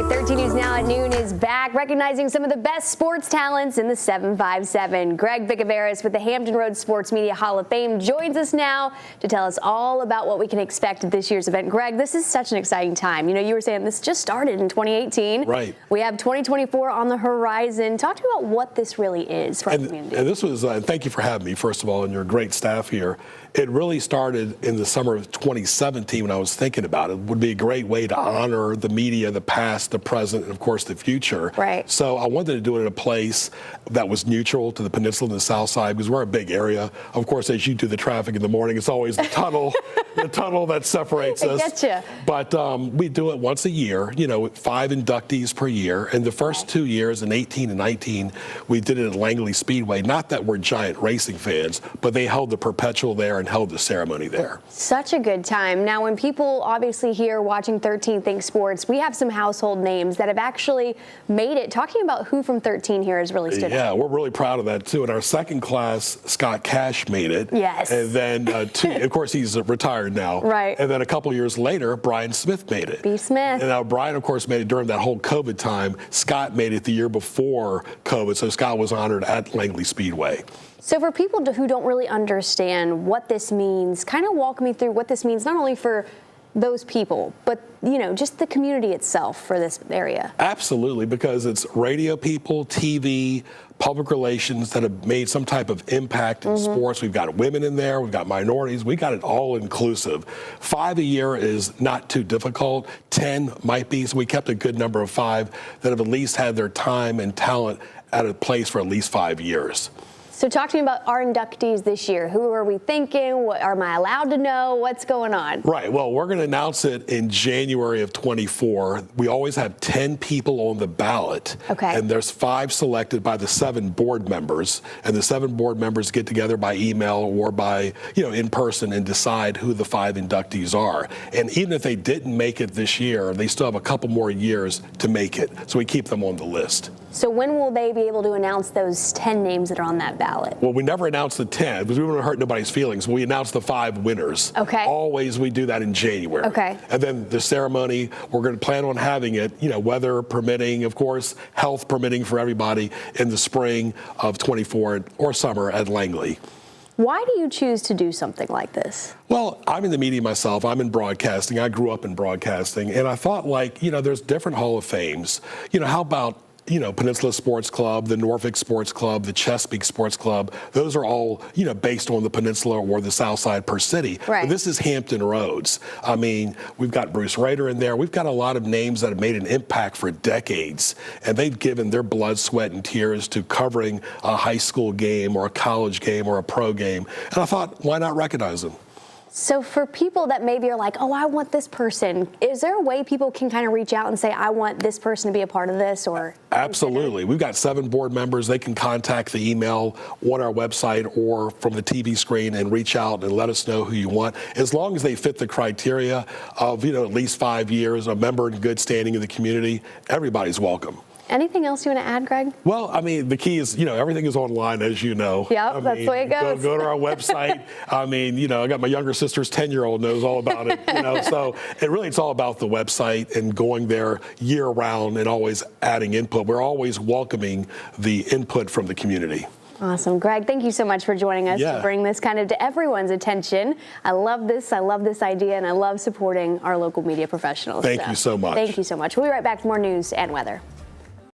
right, 13 News Now at noon is back, recognizing some of the best sports talents in the 757. Greg Bicouvaris with the Hampton Roads Sports Media Hall of Fame joins us now to tell us all about what we can expect at this year's event. Greg, this is such an exciting time. You know, you were saying this just started in 2018. Right. We have 2024 on the horizon. Talk to me about what this really is for our community. And this was, thank you for having me, first of all, and your great staff here. It really started in the summer of 2017 when I was thinking about it. It would be a great way to honor the media, the past, the present, and of course the future. Right. So I wanted to do it in a place that was neutral to the peninsula and the south side because we're a big area. Of course, as you do the traffic in the morning, it's always the tunnel, the tunnel that separates us. I getcha. But we do it once a year, you know, with 5 inductees per year. And the first 2 years, in 18 and 19, we did it at Langley Speedway. Not that we're giant racing fans, but they held the perpetual there and held the ceremony there. Such a good time. Now, when people obviously here watching 13 Think Sports, we have some household names that have actually made it. Talking about who from 13 here has really stood out. Yeah, we're really proud of that too. In our second class, Scott Cash made it. Yes. And then, of course, he's retired now. Right. And then a couple years later, Brian Smith made it. B. Smith. And now Brian, of course, made it during that whole COVID time. Scott made it the year before COVID, so Scott was honored at Langley Speedway. So for people who don't really understand what this means, kind of walk me through what this means, not only for those people, but, you know, just the community itself for this area. Absolutely, because it's radio people, TV, public relations that have made some type of impact in sports. We've got women in there, we've got minorities, we got it all inclusive. 5 a year is not too difficult, 10 might be, so we kept a good number of 5 that have at least had their time and talent at a place for at least 5 years. So talk to me about our inductees this year. Who are we thinking? What am I allowed to know? What's going on? Right. Well, we're going to announce it in January of 24. We always have 10 people on the ballot. Okay. And there's 5 selected by the 7 board members. And the 7 board members get together by email or by, you know, in person and decide who the 5 inductees are. And even if they didn't make it this year, they still have a couple more years to make it. So we keep them on the list. So when will they be able to announce those 10 names that are on that ballot? Well, we never announce the 10 because we don't want to hurt nobody's feelings. We announce the 5 winners. Okay. Always we do that in January. Okay. And then the ceremony, we're going to plan on having it, you know, weather permitting, of course, health permitting for everybody in the spring of 24 or summer at Langley. Why do you choose to do something like this? Well, I'm in the media myself. I'm in broadcasting. I grew up in broadcasting. And I thought, like, you know, there's different Hall of Fames. You know, how about, you know, Peninsula Sports Club, the Norfolk Sports Club, the Chesapeake Sports Club. Those are all, you know, based on the peninsula or the south side per city. Right. But this is Hampton Roads. I mean, we've got Bruce Rader in there. We've got a lot of names that have made an impact for decades. And they've given their blood, sweat, and tears to covering a high school game or a college game or a pro game. And I thought, why not recognize them? So for people that maybe are like, oh, I want this person, is there a way people can kind of reach out and say, I want this person to be a part of this? Or absolutely. We've got 7 board members. They can contact the email on our website or from the TV screen and reach out and let us know who you want. As long as they fit the criteria of, you know, at least 5 years, a member in good standing in the community, everybody's welcome. Anything else you want to add, Greg? Well, I mean, the key is, you know, everything is online, as you know. Yeah, that's the way it goes. Go to our website. I mean, you know, I got my younger sister's 10-year-old knows all about it, you know. So it's all about the website and going there year round and always adding input. We're always welcoming the input from the community. Awesome. Greg, thank you so much for joining us to bring this kind of to everyone's attention. I love this idea, and I love supporting our local media professionals. Thank you so much. Thank you so much. We'll be right back with more news and weather.